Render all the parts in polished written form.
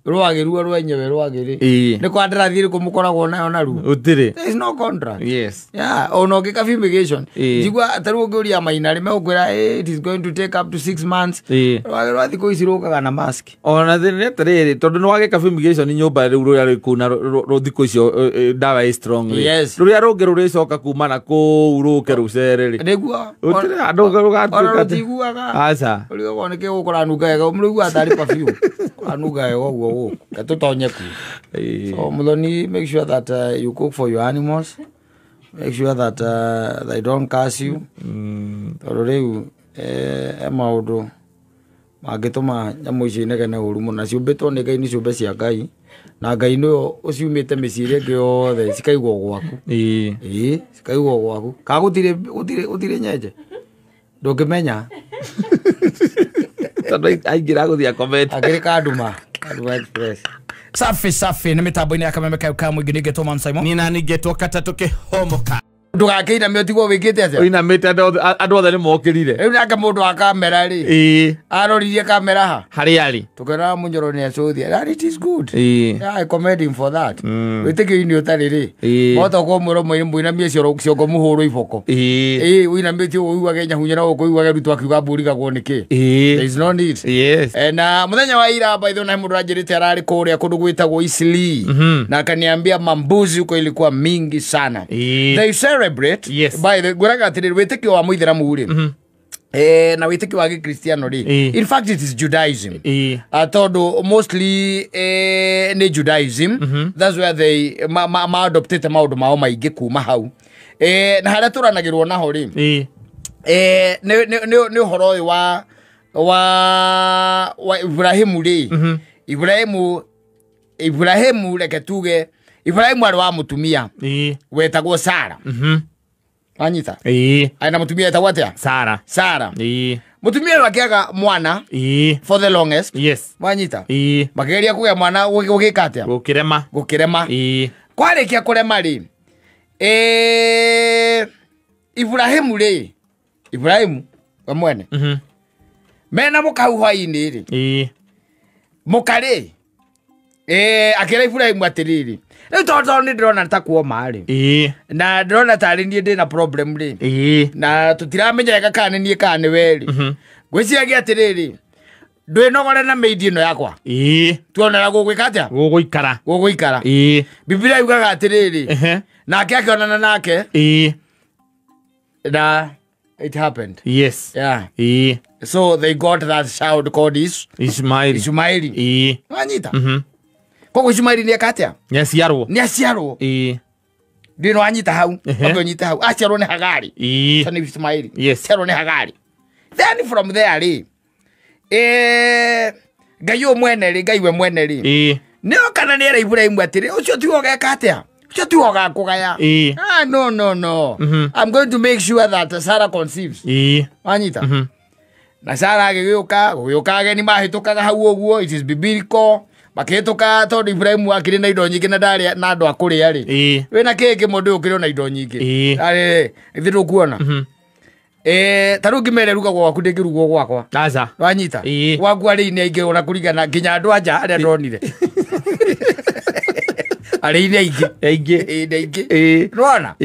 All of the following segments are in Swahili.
rwagiru rwenyewe rwagiri ni kwandira thiri kumukoragwo nayo naru utire there is no contract yes ono gika fumigation jigwa taru ngiuria mainari megukwira it is going to take up to 6 months rwagiru athiko isirukaga na mask ona thine tariri tondu no wagika fumigation nyumba riu ruria kuna ruthiko icio dawa is strong ruria rungi ruricoka kuma na ku ruke rucereri niguo utire andu gatuka tiguaga aca urigo woneke gukora nuga yega murigu atari perfume anuga yego guo gatutonye ku so muthoni make sure that you cook for your animals, make sure that they don't curse you riu maundu magituma nyamu ici inegene uru muna ciumbitwo ni Ngai ni ciumbe cia Ngai na Ngai no uciumite miciire ngi yothe cikaigwo gwaku cikaigwo gwaku kagutire nyenje ndungimenya tondu aingira guthia comment agiri kaduma express safi ni mitambo-ini ya Kameme Kauka mwingi nigetwo Man Simon ni na nigetwo Kata Tukihomoka ndugakeina metigwo wikite atia oina meta andu othe ni mokirire riu nake mundu wa kamera ri aroririe kamera ha hari ari tukera munyoro ni acuthia that it is good I commend him for that witikio ini utari ri moto ko mwiro mwina mie ciongo muhuru iboko wina meti uwa Kenya hunyara uko uwa rutu akiuga mburi gagwo niki there is no need na muthenya wa ira by the way mundu ajirite arari kuria kundu gwitagwo Isli na akaniambia mambuzi uko ilikuwa mingi sana they celebrate by the guraga atiri witikio wa muithiramu uri na witikio wa Gikristiano ri in fact it is Judaism atondo mostly ni Judaism that's where they ma adopted maundu mao maingi kuma hau na haria turanagirwo naho ri ni uhoro wa Ibrahimu ri Ibrahimu reke tuge Ibrahimu ari wa mutumia wetagwo Sara anyita aina mutumia etagwo atia Sara mutumia wakiaga mwana for the longest wanyita makigeria kugia mwana gukika atia gukirema kwarikia kurema ri Ibrahimu wamwene mena mukau hwaini ri mukari akira Ibrahimu atiriri toto ni ndrona takuo mari na ndrona tari ni ndina problem ri na tutiramenya kana ni kana weri gwiciagia atiriri ndwinogore na meidi no yakwa tuonera gugwika atia gugwikara Biblia yugaga atiriri nake akionana nake na it happened so they got that child called Ishmael wanyita kwa Ishmael ni akatia ni asiarwo ndino anyita hau anyita hau asiarwo ni Hagari so Ishmael asiarwo ni Hagari then from there ri Ngai omwene ri Ngai we mwene ri ni okana ni era Ibrahimu atiri ucio ti ogeka atia ucio ti ogakugaya no I'm going to make sure that Sarah conceives anyita na Sarah agiyuka ageni mahitukaga hau oguo it is biblical makituka tondu Ibrahimu akiri na indo nyingi na ndari na andu akuria ri wina kiki mundu ukiri na indo nyingi ari ithiru kuona taru ngimere ruga gwaku ndingirugwo gwakwa aca wanyita waku ari ni aingi ona kurigana nginya andu anja aria ndonire ari ni aingi rona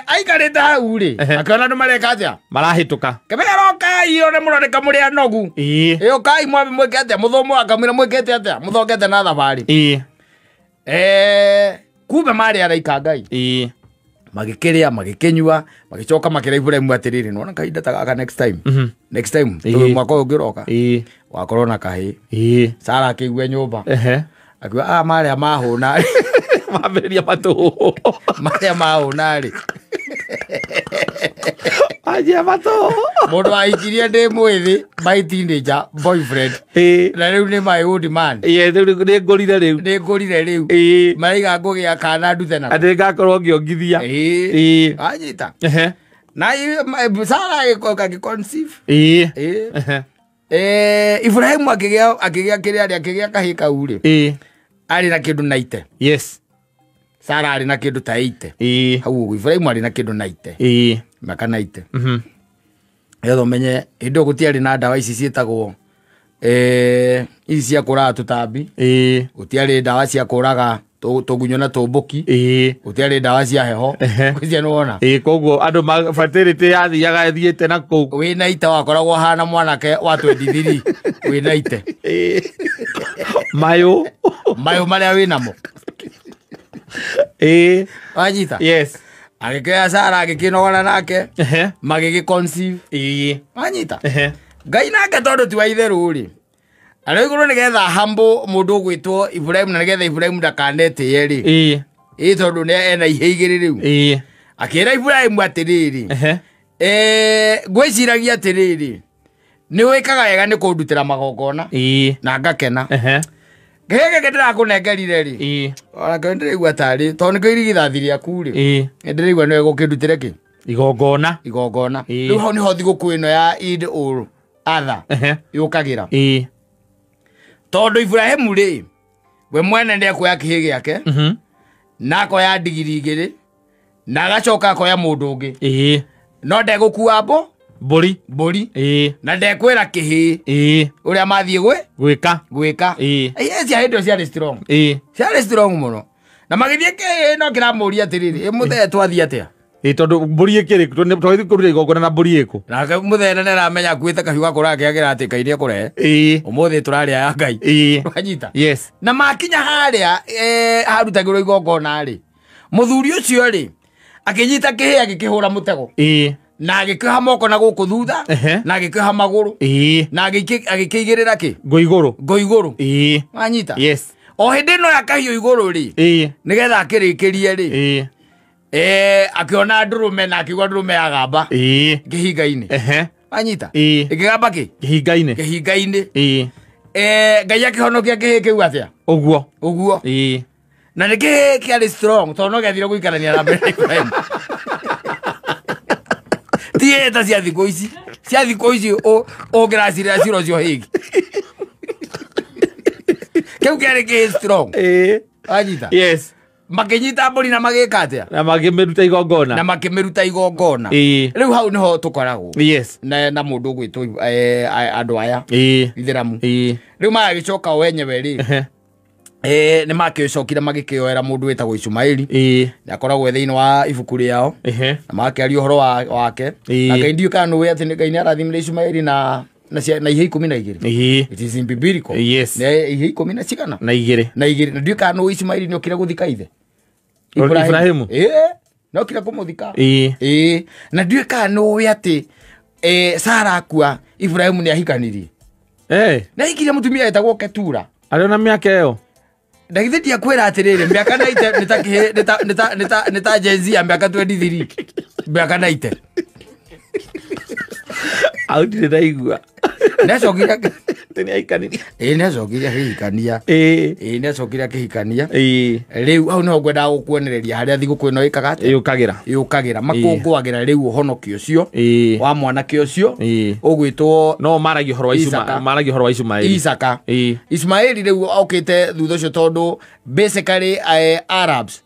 aikarite hau ri akona andu mareka atia marahituka kemeroka ione muroneka muri anogu iyo kai mwabe mweke atia muthomo akamira mwekete atia muthongete na thabari kumbe mari araika Ngai magikiria magikenyua magicoka makira Ibrahimu atiriri nona kahinda ta gaka next time tu mwaka ugiroka wa corona kahi Sara akigwe nyumba akiwa mari amahuna maberia matu mari amahuna ri aje mato mundu aikirie ndi mwithi my teenager boyfriend na riu ni my old man ni ngorire riu maiga ngugia kana nduthe na ati ngakorwo ngiongithia anyita na Sara agikonceive Ibrahimu akigia kiria akigia kahika uri ari na kindu 90 Sara ari na kindu ta 80 hau Ibrahimu ari na kindu 90 maka 90 yetho menye indo gutiari na ndawa ici cietagwo ici cia kũraga tũtambi gũtiarĩ ndawa cia kũraga tũgunyũ na tũmbũki gũtiarĩ ndawa cia heho kwĩcia nĩ wona koguo andũ fertility yathiaga thiĩte na kũu wĩna ite wakoragwo hana mwanake wa 23 wĩna ite mayũ marĩa wĩnamo wanyita yes agĩkĩoya Sara agĩkĩnogona nake magĩgĩconceive wanyita Ngai nake tondũ ti wa itherũ rĩ arĩ igũrũ nĩgetha humble mũndũ ũgwĩtwo Ibrahim na nĩgetha Ibrahim ndakanetĩye rĩ tondũ nĩ ena ihĩ igĩrĩ rĩu akĩra Ibrahim atĩrĩrĩ ngwĩciragia atĩrĩrĩ nĩ wĩkaga wega nĩ kũndutĩra magongona na ngakena gĩkĩ ndĩrakũnengerire rĩ ona ndĩraigua tarĩ tondũ nĩkĩo irigithathi rĩaku rĩ ndĩraigua nĩwe gũkĩndutĩre kĩ igongona rĩu hau nĩho thigũkũ ĩno ya Eid al-Adha yũkagĩra tondũ Ibrahimu rĩ we mwene nĩekuoya kĩhĩ gĩake na akoya ndigiri igĩrĩ na agacoka akoya mũndũ ũngĩ no ndegũkua mbũri na ndekwĩra kĩhĩ ũrĩa mathiĩ gwĩka cia hĩndĩ ciarĩ strong mũno na magĩthiĩ kĩhĩ no kĩramũria atĩrĩrĩ mũthee twathiĩ atĩa tondũ mbũri ĩkĩrĩ twathiĩ kũruta igongona na mbũri ĩkũ nake mũthee nene aramenya akuĩte kahiũ gakũraga kĩagĩra atĩ Ngai nĩekũrehe ũmũthĩ tũrarĩa ya Ngai wanyita na makinya harĩa harutagĩrwo igongona rĩ mũthuri ũcio rĩ akĩnyita kĩhĩ agĩkĩhũra mũtego na agĩkĩoha moko na gũkũ thutha na agĩkĩoha magũrũ na agĩkĩigĩrĩra kĩ ngũ igũrũ wanyita o hĩndĩ ĩno ya kahiũ igũrũ rĩ nĩgetha akĩrĩkĩrie rĩ akĩona ndũrũme na akĩigua ndũrũme ya gamba kĩhinga-inĩ wanyita ĩkĩgamba kĩ kĩhinga-inĩ Ngai akĩhonokia kĩhĩ kĩu atĩa ũguo na nĩ kĩhĩ kĩarĩ strong tondũ no gĩathire gũikarania na mbere Ibrahim tiĩ ta cia thikũ ici ũngĩracirĩra ciro cio hĩngĩ kĩu kĩarĩ kĩhĩ strong wanyita makĩnyita mbũri na magĩka atĩa na makĩmĩruta igongona rĩu hau nĩho tũkoragwo na mũndũ ũgwĩtwo andũ aya ithĩramu rĩu magagĩcoka wenyewe rĩ nĩ makĩcokire magĩkĩoera mũndũ wĩtagwo Ishumaeli nĩ akoragwo thĩinĩ wa ibuku rĩao na makĩaria ũhoro wake na Ngai ndiũĩ kana nĩũĩ atĩ Ngai nĩ arathimire Ishumaeli na ihĩ 12 it is in biblical ihĩ 10 na cigana na igĩrĩ na ndiũĩ kana nĩũĩ Ishumaeli nĩ okire gũthika ithe Ibrahimu nĩ okire kũmũthika na ndiũĩ kana nĩũĩ atĩ Sara akua Ibrahimu nĩ ahikanirie nĩ ahikirie mũtumia wetagwo Ketura arĩ na mĩaka ĩyo ndagithĩ ndiakwĩra atĩrĩrĩ mĩaka 90 nĩ ta Gen Z ya mĩaka 23 mĩaka 90 au ndirĩ ndaigua nĩacokire nĩahikanirie nĩacokire akĩhikania rĩu hau nĩho ngwendaga gũkuonereria harĩa thigũkũ ĩno ĩkaga atĩa yũkagĩra makũngũagĩra rĩu ũhonokio ũcio wa mwanake ũcio ũgwĩtwo no maragia ũhoro wa Isaka Ismaeli rĩu okĩte thutha ũcio tondũ basically Arabs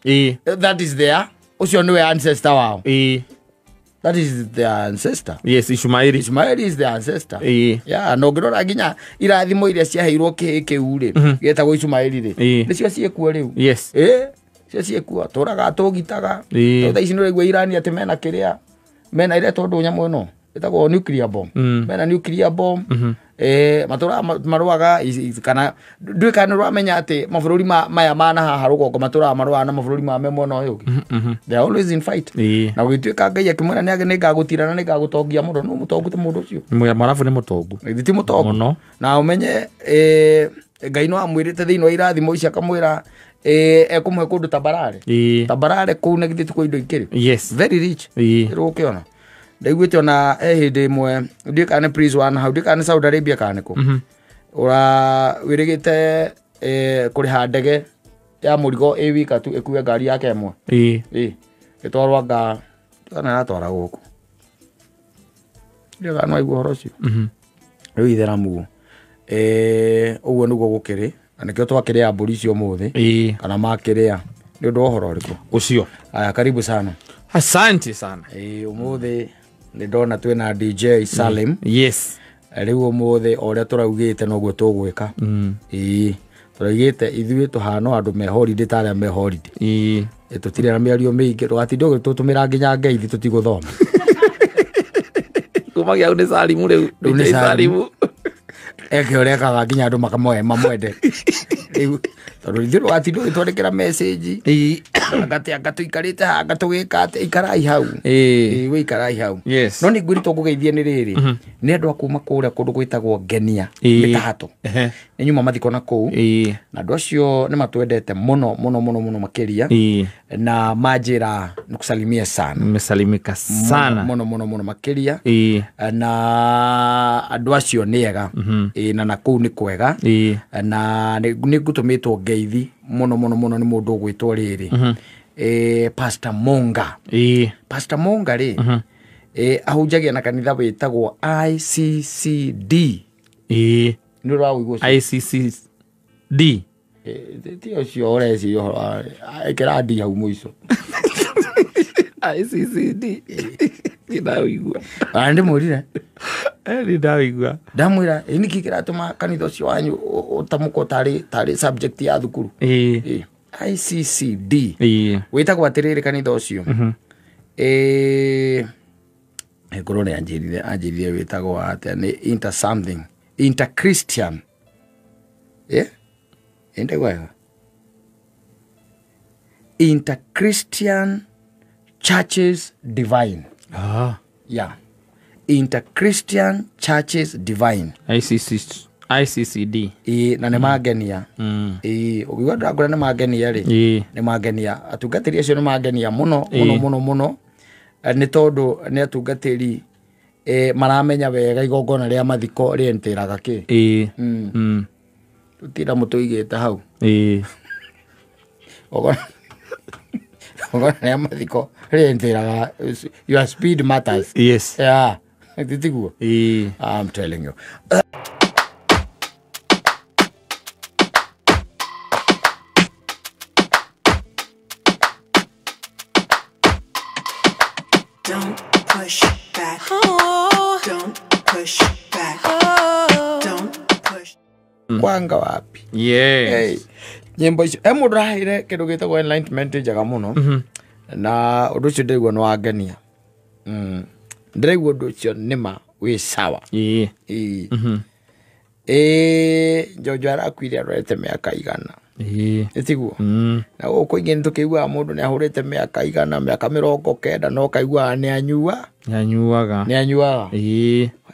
that is there ũcio nĩwe ancestor wao that is the ancestor. Yes, Ishmael is the ancestor. Yeah, no ngĩrora nginya irathimo iria ciaheirwo kĩhĩ kĩu rĩ gĩtagwo Ishmael rĩ nĩcio ciĩkuo rĩu cio ciĩkuo tũraga tũgitaga tondũ ici nĩũraigua Irani atĩ mena ire tondũ nyamũ ĩno ĩtagwo nuclear bomb mena nuclear bomb matũra marũaga kana ndũĩ kana nĩũramenya atĩ mabũrũri maya mana haha rũgongo matũra marũaga na mabũrũri ma mwena ũyũ ũngĩ they are always in fight na gũgĩtuĩka Ngai akĩmwĩra nĩ ngagũtira na nĩ ngagũtongia mũndũ no mũtongu ta mũndũ ũcio mwarabu nĩ mũtongu ti mũtongu na ũmenye Ngai no amwĩrĩte thĩinĩ wa irathimo ici akamwĩra ekũmũhe kũndũ Tabarare kũu na githĩ tũkũ indo ikĩrĩ very rich rũkĩona ndaiguĩte ona hĩndĩ ĩmwe ndiũĩ kana nĩ Prince One hau ndiũĩ kana nĩ Saudi Arabia kana nĩ kũ wĩrĩgĩte kũrĩha ndege ya mũrigo wika tu ĩkue ngari yake ĩmwe ĩtwarwo kana natwara gũkũ ndiũĩ kana waigua ũhoro ũcio rĩu itheramu ũguo nĩguo gũkĩrĩ na nĩkĩo twakĩrĩa mbũri icio ũmũthĩ kana makĩrĩa nĩ ũndũ wa ũhoro ũrĩkũ ũcio aya karibu sana asante sana ũmũthĩ nĩ ndona twĩna DJ Salim riu mothe oria turaugite noguo tugwika turaigite ithuĩ tuhana andu me holiday taria me holiday tutire na mĩario mĩingĩ tũgatinde tutumira nginya ngeithi tutiguthoma kumagia une Salimu riu nĩ Salimu eke orekaga nginya andu mamwende riu tondu ithuĩ tũgatinde tũgĩtwandĩkĩra message ngatuikarĩte haha ngatũgĩka atĩ ikarai hau we ikarai hau no nĩ ngwĩrĩtwo ngũgeithie nĩ rĩrĩ nĩ andũ a kuma kũrĩa kũndũ gwĩtagwo Ngenia Mĩtahatũ nĩ nyuma mathiko na kũu na andũ acio nĩ matwendete mũno makĩria na manjĩra nikusalimia sana mmesalimika sana mũno makĩria na andũ acio nĩ ega na na kũu nĩ kwega na nĩ ngũtũmĩtwo ngeithi mũno nĩ mũndũ ũgwĩtwo rĩrĩ Pastor Monga Pastor Monga rĩ ahunjagia na kanitha wĩtagwo ICCD nĩ ũraũigua ICCD ti ũcio ũreciria ekĩra ndi hau mũico ICCD ndawigua ndĩmwĩrire ndawigua ndamwĩra nĩkĩ kĩratũma kanitha ũcio wanyu ũtamũkwo tarĩ subject ya thukuru ICCD wĩtagwo atĩrĩrĩ kanitha ũcio ngoro nĩ anjĩrire wĩtagwo atĩa nĩ interchristian Interchristian Churches Divine Interchristian Churches Divine ICCD na nĩ mangenia ũgĩgua ndakũra nĩ mangenia rĩ nĩ mangenia atungatĩri acio nĩ mangenia mũno nĩ tondũ nĩ atungatĩri maramenya wega igongona rĩa mathiko rĩentĩraga kĩ tutira mũtũigĩte hau ogona rĩa mathiko rĩentĩraga your speed matters titiguo I'm telling you Don't push back. Don't push back. Don't push. Kwanga wapi? Nyimbo icio mũndũ raheire kĩndũ gĩtagwo enlightenment njega mũno na ũndũ ũcio ndĩrigwo nĩ wangenia ndĩraigua ũndũ ũcio nĩma wĩ sawa Jojo arakuire arorete mĩaka igana itiguo na gũkũ ingĩ nĩtũkĩiguaga mũndũ nĩ ahũrĩte mĩaka igana mĩaka 90 no kaiguaga nĩ anyuaga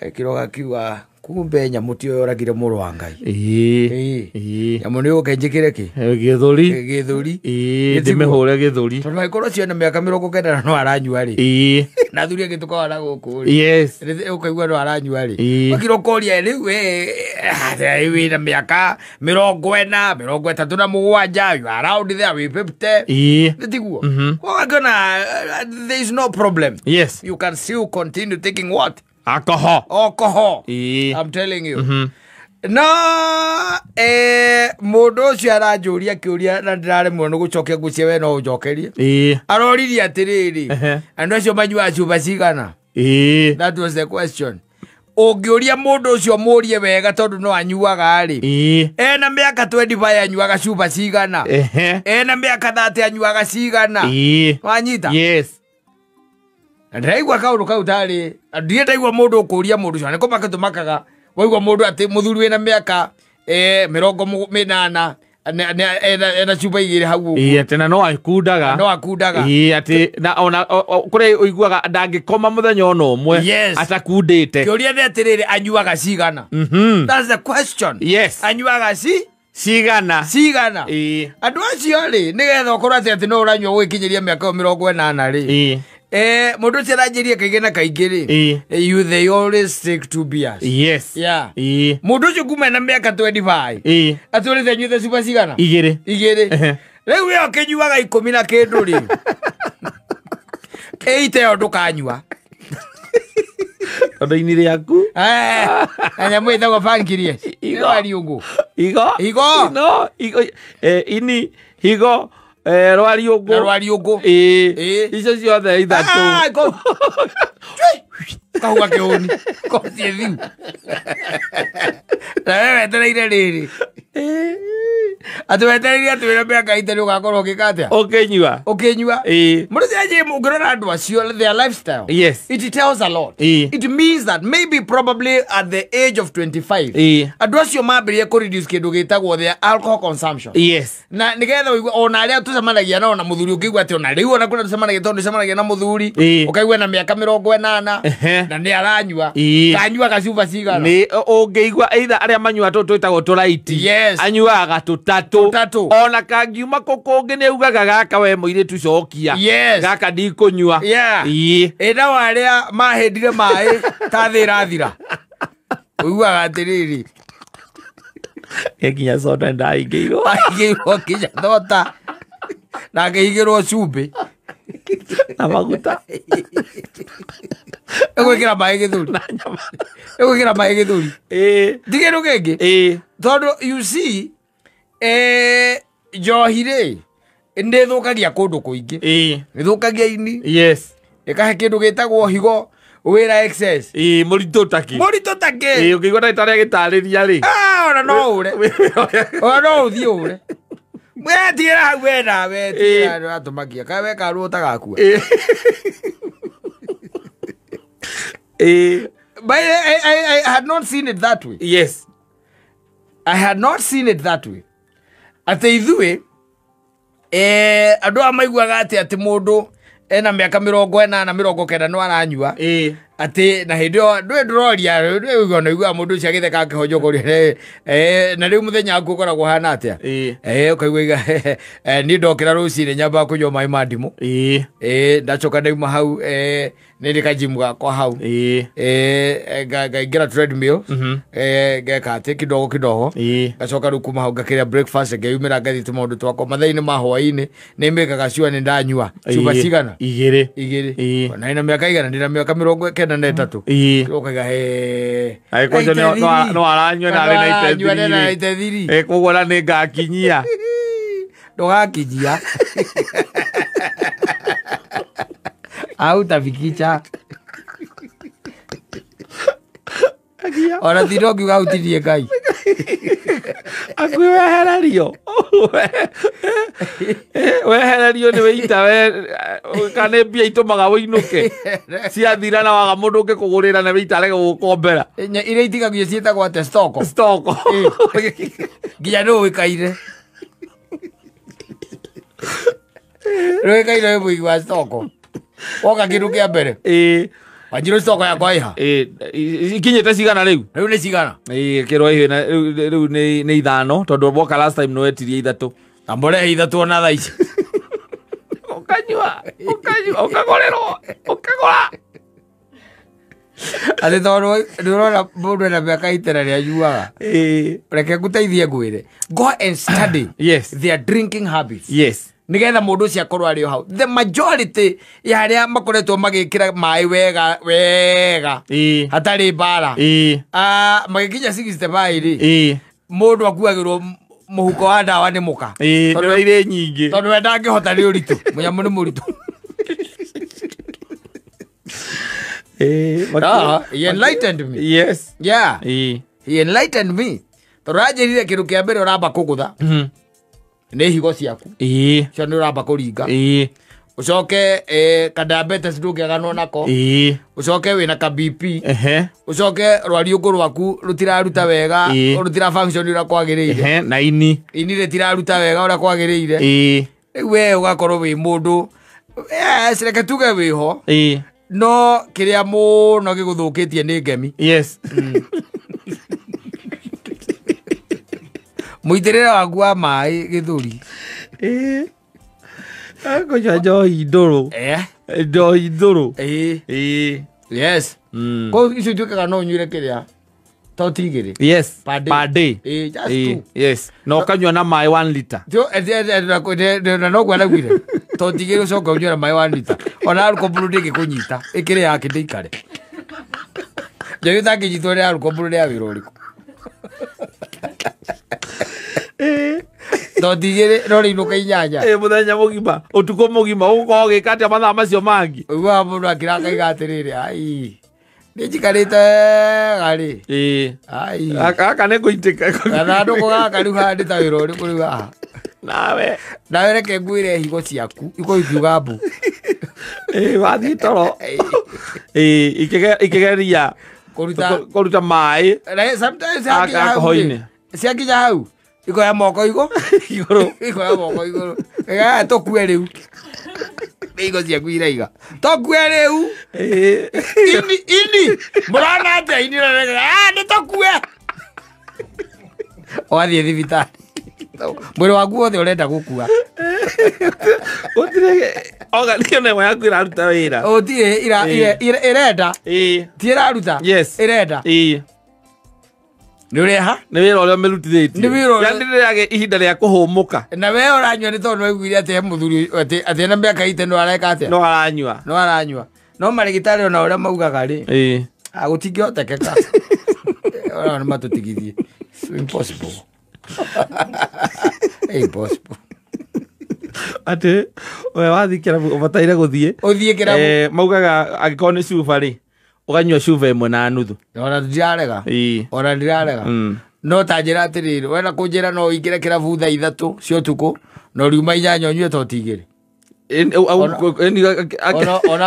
ekĩroga kiuga kumbe nyamũ ti yoragire mũrũ wa Ngai nyamũ nĩ ũkenjĩkĩre kĩ gĩthũri ndĩmĩhũre gĩthũri tondũ angĩkorwo ciana mĩaka 90 no aranyua rĩ na thuri agĩtũkaga na gũkũ rĩ ũkaigua no aranyua rĩ wakĩrokoria rĩu wĩna mĩaka 40 37 you are around there with 50 nĩtiguo ũgakĩona there is no problem you can still continue taking what alcohol I'm telling you no mũndũ ũcio aranjũria kĩũria na ndĩraremwo nĩ gũcokia ngũcia we no ũnjokerie aroririe atĩrĩrĩ andũ acio manyuaga cuba cigana that was the question ũngĩũria mũndũ ũcio mũrie wega tondũ no anyuaga rĩ ena mĩaka 25 anyuaga cuba cigana ena mĩaka 30 anyuaga cigana wanyita ndaigua kaũndũ kau tarĩ ndiendaigua mũndũ ũkũria mũndũ ũcio nĩko makatũmakaga waigua mũndũ atĩ mũthuri wĩna mĩaka 80 ena cuba igĩrĩ hau atĩ no akundaga atĩ na ona kũrĩa ũiguaga ndangĩkoma mũthenya ona ũmwe atakundĩte kĩũria nĩ atĩrĩrĩ anyuaga cigana that's the question anyuaga cigana andũ acio rĩ nĩgetha ũkorwo atĩ no ũranyua gũgĩkinyĩria mĩaka 80 rĩ mũndũ ũcio aranjĩria kaingĩ na kaingĩ rĩ they always take 2 beers mũndũ ũcio kuma na mĩaka 25 atũrĩte anyuĩte cuba cigana igĩrĩ rĩu ĩyo kĩnyuaga 10 na kĩndũ rĩ 8 ĩyo ndũkanyua tondu-inĩ rĩaku na nyamũ ĩtagwo pancreas higo rwariũngũ icio ciothe ithatũ kahua kioni kotie thiu na wewe tereire riri atuwetereire atwira miaka itari ugakorwo gikatia okenyua muri cia mungirona andu acio their lifestyle. Yes, it tells a lot. It means that maybe probably at the age of 25 andu acio mambirie ku reduce kindu gitagwo their alcohol consumption. Yes, na nigetha ona aria tucemanagia na ona muthuri ukigwa ati ona riu ona kuna tucemanagia tondu tucemanagia na muthuri ukaigwa na miaka 80 na ni aranyua kanyua gacuba cigana ni ungeigwa either aria manyua twitagwo turaiti anyuaga tutatu ona kangiuma kukungi ni ugaga gaka we muiritu cokia gaka ndikunyua enda waria mahendire mai tathira thira uiguaga atiriri ekinya soda ndaingirwo kinya thota na ngĩigĩrwo cumbĩ na maguta gwĩkĩra maĩ gĩthũri ti kĩndũ kĩngĩ tondũ you see njohi rĩ nĩ thũkagia kũndũ kũingĩ nĩ thũkagia ini ĩkahe kĩndũ gĩtagwo higo wĩra excess mũritũ takĩ ũkĩigua ndagĩtarĩ agĩtarĩria rĩ ona no ũre ona no ũthiĩ ũre mwetiĩra hau wena wetiĩra atũmakia kawe karwo ũtagakua but I had not seen it that way. Yes, I had not seen it that way. Atĩ ithuĩ andũ a maiguaga atĩ mũndũ ena mĩaka 40 na 90 no aranyua ati na hindio ndwe ndroria ndwe no igua mundu cia githeka akihonjogoria na riu muthenya aku ukoragwo hana atia ukaigwa ni ndokira rucire nyamba kunywa mai mandimu ndacoka ndaima hau nindika gym gakwa hau ngaingira treadmill ngeka ati kidogo ngacoka riu kuma hau ngakiria breakfast ngeyumira ngathite maundu twakwa mathaini ma hwaini nimikaga ciwa ni ndanyua cuba cigana igiri na ina miaka igana ndina miaka 93 ukaga aikojo no aranywa na ari na itethiri kugora ni ngakinyia ndogakinyia au tafikicha ora thirogi gautirie Ngai akwehererio wehererio ni weita we kane bia itumaga winuke ciathira na waga mundu ngikugurira na weita rege gukombera ire itigagio cietagwo ate stoko nginya no wikaire wikaire we wa stoko oka kindu kia mbere Wajiro stoko ya kwa iha ikinyete cigana riu ni cigana kirwa ihe na riu ni ithano tondu boka last time no wetirie ithatu ambore ithatu ona tha ici ukanyua ukagora ati tondu ndurona mundu na miaka itera ria yuaga reke nguteithie ngwire go and study their drinking habits nigetha mundu cia korwa rio hau the majority ya aria makoretwo magikira mai wega hatari bara magikinya 65 ri mundu akuagirwo muhuko wa ndawa ni muka tondu ire nyingi tondu wenda ngihota ri uritu munyamu ni muritu he enlightened me. He enlightened me. Tondu anjirire kindu kia mbere uramba kugutha ni higo ciaku cio ni uramba kuringa ucoke kadiabetes ndungiaganwo nako ucoke wina ka BP ucoke rwariungu rwaku rutiraruta wega rutira function ira kwagiriire na ini ritiraruta wega ura kwagiriire we ugakorwo wi mundu reke tuge wiho no kiria muno giguthukitie ni ngemi muitirira waku wa mai githuri akoja njohi nduru njohi nduru ko icio ituikaga no nyuire kiria totigiri per day no kanywa na mai 1 liter na no gwara gwire totigiri ucoka unyura mai 1 liter ona aruko buru ngikunyita ikiri yake ndikare njohi takinyitwo ri aruko buru ri awira uriku totigiri rori inuka inyanya muthenya mugima utuko mugima uko gikate mathaa macio mangi uwa mundu akiraka igatiriri ai Nĩnjikarĩte gari. Ai. Gaka nĩ kũitĩka. Gathandũkũ gaka rĩu haha ndĩ ta wĩra ũrĩkũ rĩu haha. Nawe reke ngwĩre higo ciaku ikiuga mbu. Wathiĩ toro. Ikĩgeria kũruta maĩ. Sometimes ciakinya hau. Ikoya moko igũrũ. Ikoya moko igũrũ. Tũkue rĩu. Higo ciaku iraiga. Tũkue rĩu. Ini. Mũrona atĩa ini nĩtũkue. Wathiĩ thibitarĩ. Mwĩrĩ waku wothe ũrenda gũkua. Oga nĩyo nemo yaku ĩraruta wĩra. Gũtirĩ ĩrenda. Ti ĩraruta. Ĩrenda. Nĩ ũreha? Nĩ wĩra ũrĩa ũmĩrutithĩtie. Nĩ wĩra ũrĩa. Nĩrĩage ihinda rĩa kũhũmũka. Na we ũranyua nĩ tondũ waiguire atĩ he mũthuri atĩ ena mĩaka itĩ no areka atĩa? No aranyua. No marĩgĩtarĩ ona ũrĩa maugaga rĩ. Gũtingĩhotekeka. Ona matũtigithie. Impossible. Impossible. Atĩ we wathiĩ kĩrabu ũbataire gũthiĩ. Ũthiĩ kĩrabu. Maugaga angĩkorwo nĩ cuba rĩ, ũkanyua cuba ĩmwe na nuthu. Ona ndirarega. Ona ndirarega. No ta njĩra atĩrĩrĩ, wenda kũnjĩra no ũingĩre kĩrabu thaa 3 cia ũtukũ na ũriuma 8 ũnyue to tigĩrĩ.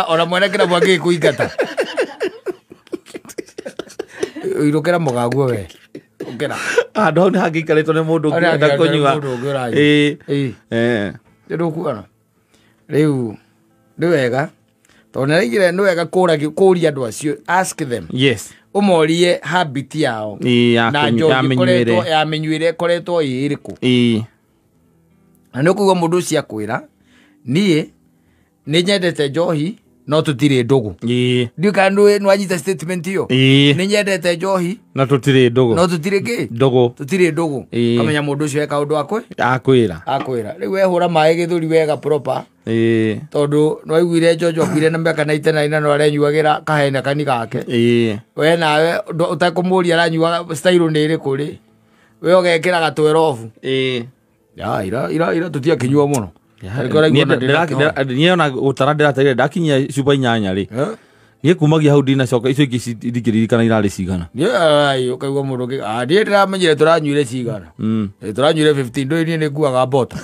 Ona mwene kĩrabu angĩkũingata. Irũkĩra mũgaguo we. Ũkĩra. Handũ hau nĩ hangĩikarĩtwo nĩ mũndũ ũngĩenda kũnyua. Ndũkuona. Rĩu nĩ wega. Tondũ nĩraigire nĩ wega kũũria andũ acio. Ask them. Yes. Ũmorie habit yao. Na njohi ya mĩnyuĩre ĩkoretwo ĩ ĩrĩkũ. Na nĩ ũkũigua mũndũ ũcio akwĩra niĩ nĩ nyendete njohi no tũtirĩ ndũgũ. Ndiũ kana nĩwanyita statement ĩyo. Nĩ nyendete njohi no tũtirĩ ndũgũ. No tũtirĩ kĩ? Ndũgũ. Tũtirĩ ndũgũ. Kamenya mũndũ ũcio eka ũndũ akwe? Akwĩra. Rĩu wehũra maĩ gĩthũri wega proper. Tondũ nĩwaiguire Jojo akuire na mĩaka 99 no arenyuagĩra kahena kani gake. We nawe ũtakũmũria aranyuaga style nĩ ĩrĩkũ rĩ? We ũgekĩra gatwerobu. Ira tũtiakĩnyua mũno. Niĩ ona gũtara ndĩrateire ndakinyia cuba 8 rĩ. Niĩ kumagia hau ndinacoka icio ingĩ ndingĩririkana irarĩ cigana. Ũkaigua mũndũ ũngĩ ndiĩ ndĩramenyire tũranyuire cigana. Tũranyuire 15 ndũĩ niĩ nĩnguaga mbota.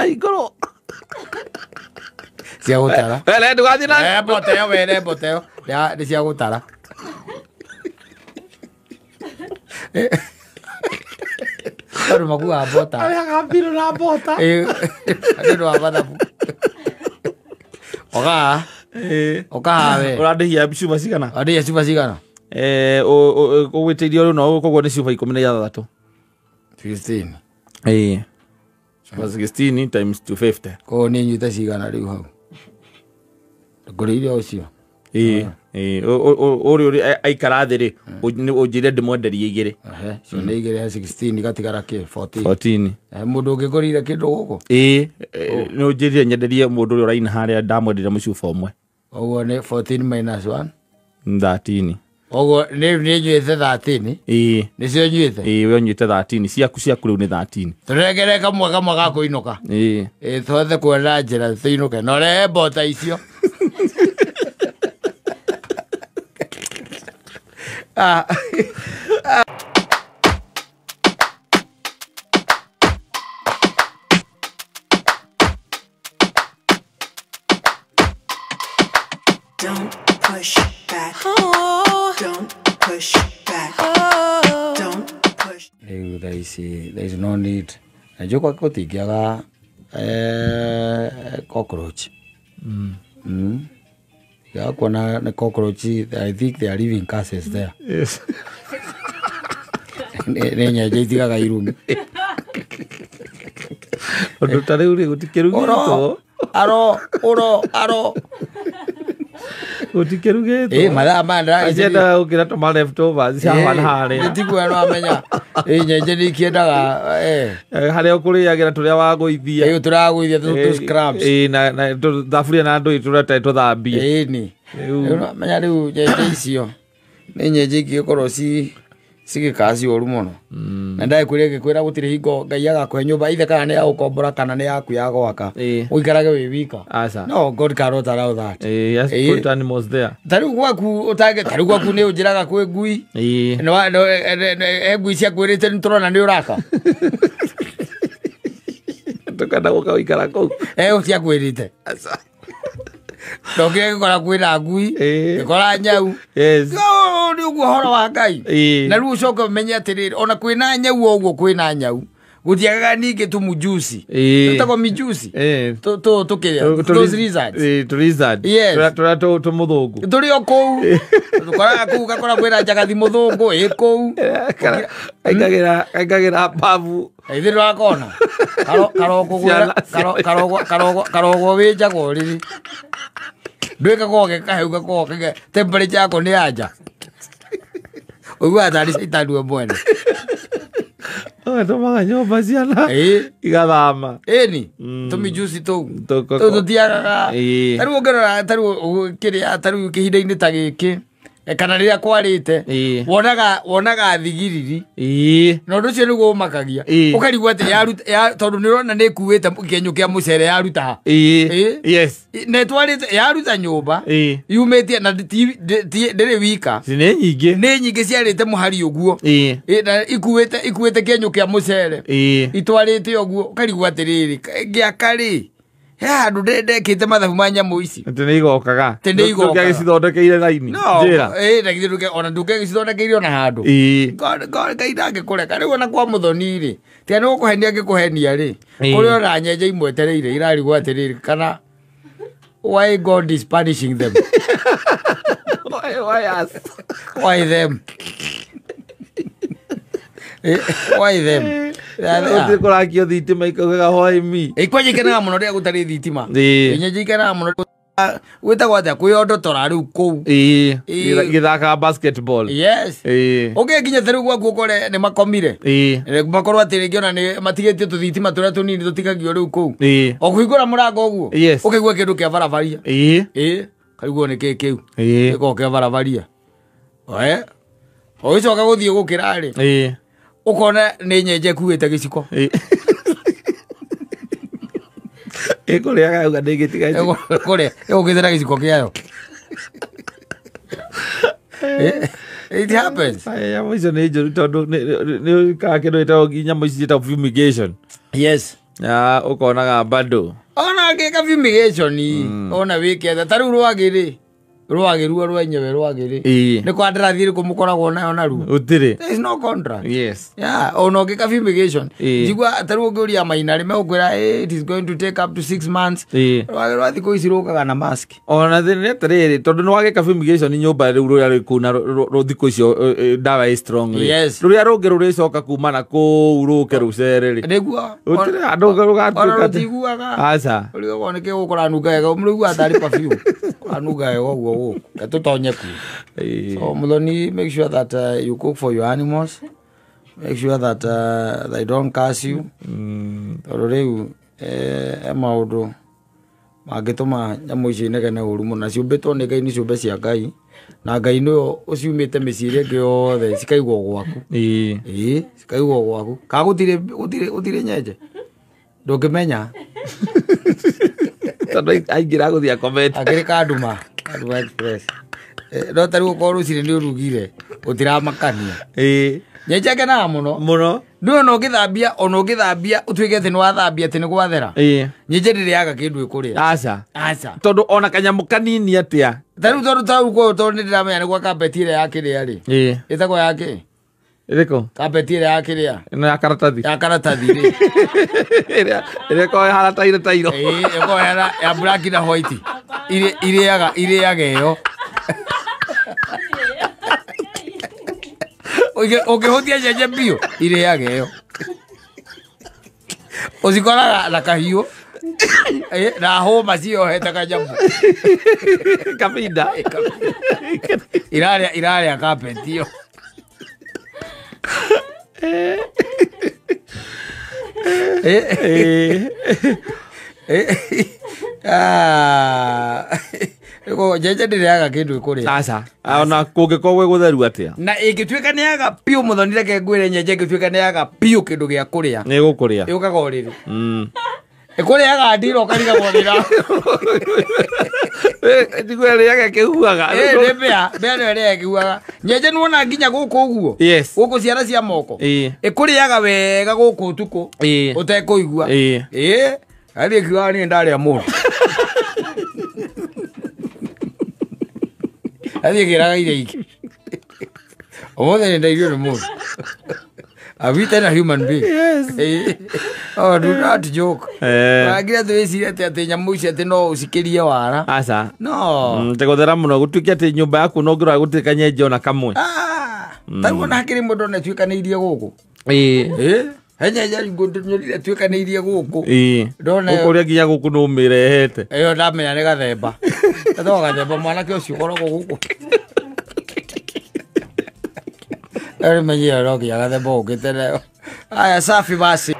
Igũrũ. Cia gũtara. Ndũgathiĩ na mbota ĩyo mbota ĩyo nĩ cia gũtara. Karo makuaga mbota. Arĩaga mbirũ na mbota. Andũ wa mathabu. Oka we. Ũrandĩhia cuba cigana? Ũrandĩhia cuba cigana? Ũgwĩtĩirio rĩu no koguo nĩ cuba 13. 16. Cuba 16 times 250. Koguo nĩ nyuĩte cigana rĩu hau? Ngũrĩire ũcio. Ũrĩa aikara thĩ rĩ ũnjĩre ndĩmwenderie 2. Cio nĩ 2 ya 16 gatigara kĩ 14. Mũndũ ũngĩgũrĩire kĩndũ gũkũ? Nĩ ũnjĩrire nyenderie mũndũ ũrĩa ũraina harĩa ndamwendire mũcuba ũmwe. Ũguo nĩ 14 minus 1? 13. Ũguo nĩ nyuĩte 13? Nĩcio nyuĩte? We nyuĩte 13. Ciaku rĩu nĩ 13. Tũregere kamwe ga kũinũka. Twothe kuona njĩra tũinũke na ũrehe mbota icio. Don't push back. Don't push back. Don't push. There is no need. Najua kwa gũtingĩaga cockroach. Ya kuona na cockroach, I think they are living cases there. Yes. Nenya jitigaga irumi. Ũndũ ta rĩu rĩ gũtikĩrugĩtwo. Aro. Gũtikĩrugĩtwo. Mathaa mandra. Agenda gũkĩra tũma leftovers ciahana harĩa. Nĩtigua no amenya. Nyenje nĩkĩendaga harĩa ũkũrĩagĩra tũrĩa wagũithia. Tũragũithia tũ scraps. Na thaburia na ndũĩ tũreta tũthambie. Nĩ. Menya rĩu nyenje icio. Nĩ nyenje ingĩkorwo sige kazi oru muno na ndai kurege kwira gutire hingo ngai agakwe nyumba ithe kana ne ukombora kana ne yaku ya gwaka uikarage wi wika no God cannot allow that yes put animals there tari gwaku utage tari gwaku ne ujiraga kwe ngui no ngui cia kwirite nturona ni uraka tukanda guka uikara kou cia kwirite Doge kora kwira ngui kora nyau no ni uguo horo wa ngai na riu coka menya atiriri ona kwina nyau oguo kwina nyau gutiagaga ningi tumujusi tutako mijusi to kiria those lizards to muthungu turi o kou tukora kou gakora kwira njagathi muthungu kou kaikagira babu ithiro akona karogo winjago riri ndwika goge kaheuga goge temperature yako ni anja uguo atari saitani mwene tomaga nyumba ciana igathama ni tumijusi tou tutiagaga tariu ngerora tariu kihinda-ini ta giki kana riria kwarite wonaga thigiriri no ndu cio niguo umakagia ukarigwa ati tondu nirona ni kuwite kenyu kia mucere yaruta yes ne twarite yaruta nyumba yumetie na ndiri wika ni nyingi ciarite muhari uguo na ikuwite kenyu kia mucere itwarite uguo ukarigwa atiriri giakari ndu ndekite mathabu ma nyamu ici tene igokaga tugagicithondekeire raini njira na githuke ona ndungegicithondekeire ona handu ngai ndangĩkũreka rĩu ona kwa mũthoni rĩ tia nĩ gũkũhenia angĩkũhenia rĩ kũrĩ ona nyenje imwetereire irarigwo atĩrĩrĩ kana why God is punishing them why them why them kũrakio thitima ikaugaga why me ikwenjikenaga mũno rĩrĩa gũtarĩ thitima inyenjikenaga mũno gwĩtagwo atĩa kwĩondotora rĩu kũu gĩthaka basketball yes ũngĩkinya ta rĩu gwaku ũkore nĩ makomire makorwo atĩ rĩngĩ ona nĩ matigĩtie tũthitima tũrĩa tũnini tũtigagio rĩu kũu o kũhingũra mũrango ũguo ũkaigua kĩndũ kĩa barabara kariguo nĩ kĩ kĩu gĩkoragwo kĩa barabara o gĩcoka gũthiĩ gũkĩra rĩ ukona nĩ nyenje kuĩte gĩciko ĩkũrĩaga uga ndĩgĩtiga kũrĩa ĩgũkĩte gĩciko kĩayo it happens nyamũ icio nĩ njũru tondũ nĩ kaga kĩndũ gĩtagwo nyamũ ici ciĩtagwo fumigation yes ũkonaga bado ona ngĩka fumigation ona wĩketha ta rĩu rwagĩ rwagĩ ruo rwenyewe rwagĩ nĩ kwandarathi ĩrĩkũ mũkoragwo nayo naruo ũtirĩ there is no contract ona ũngĩka fumigation njigua ta rĩu ũngĩũria maina rĩ megũkwĩra it is going to take up to 6 months rwagĩ rwa thikũ ici rũkaga na mask ona thĩna nĩ atĩrĩrĩ tondũ nĩ wagĩka fumigation nyũmba rĩu rũrĩa rwĩkũu na thikũ icio ndawa ĩ strong rũrĩa rũngĩ rũrĩcoka kuma na kũu rũke rũcere rĩ nĩguo ũtirĩ andũ rũgatuĩka rũtiguaga aca rũrĩgwo nĩkĩ gũkũranunga wega mũrĩigua atarĩ perfume kũranunga wega ũguo tutonye ku so Muthoni, make sure that you cook for your animals, make sure that they don't curse you tondũ rĩu maũndũ mangĩtũma nyamũ icio inegene ũru mũno na ciũmbĩtwo nĩ Ngai nĩ ciũmbe cia Ngai na Ngai nĩyo ũciumĩte mĩciĩ ĩrĩa ĩngĩ yothe cikaigwo gwaku cikaigwo gwaku ka gũtirĩ nyenje ndũngĩmenya tondũ aingĩra gũthiĩ akomete akĩrĩ Kaduma Express no ta rĩu ũkorwo rũcinĩ nĩ ũrugire ũtiramakania nyenjekenaga mũno nĩ ona ũngĩthambia ũtuĩke atĩ nĩ wathambia atĩ nĩ gwathera nyenje ndĩrĩaga kĩndũ ĩkũrĩa aca tondũ ona kanyamũ kanini atĩa ta rĩu tondũ nĩ ndĩramenya nĩ gwa kapeti ĩrĩa yakĩrĩa rĩ ĩtagwo yakĩ ĩrĩkũ kapeti ĩrĩa yakĩrĩa ĩno ya karatathi rĩ ĩrĩa ĩkoragwo ĩhana tairo ĩkoragwo ĩhana ya black na white irĩaga ĩyo ũkĩhũtia nyenje biũ irĩaga ĩyo ũcikoraga na kahiũ na hũma ciohete kanyamũ kabinda irarĩa kapeti ĩyo Ego nyenje ndiriaga kindu ikuria. Sasa ona kungikogwe gutheru atia. Na ingituika niaga piu muthonire ke ngwire nyenje ingituika niaga piu kindu gia kuria. Ni gukuria. Yukaga uriri. Ikuria ndiro kariga gorira. Ndigwere yake kihuaga. Bea ria kihuaga. Nyenje nuona nginya guku uguo. Yes. Guku ciara cia moko. Ikuriaga wega guku tuko. Utekuigua. Ari kiwa ni ndaria mundu. Ari kiraga ire iki. Omothe ndairio ni mundu. Are we then a human being? Yes. Oh, do not joke. Agira twicire ati nyamu ici ati no ucikirie wara. Asa. No. Tegothera muno gutukia ati nyumba yaku no ngira gutika nyenje ona kamwe. Taruo na hakiri mundu na twikaniirie guku. Henya ya ngundunyorire twikaniirie guku. Ndona ukuria nginya guku no mirehete. Eyo ndamenya ni gathemba. Ndo gathemba mwana ke ucio korogwo guku. Eri menye roki ya gathemba ukite leo. Aya safi basi.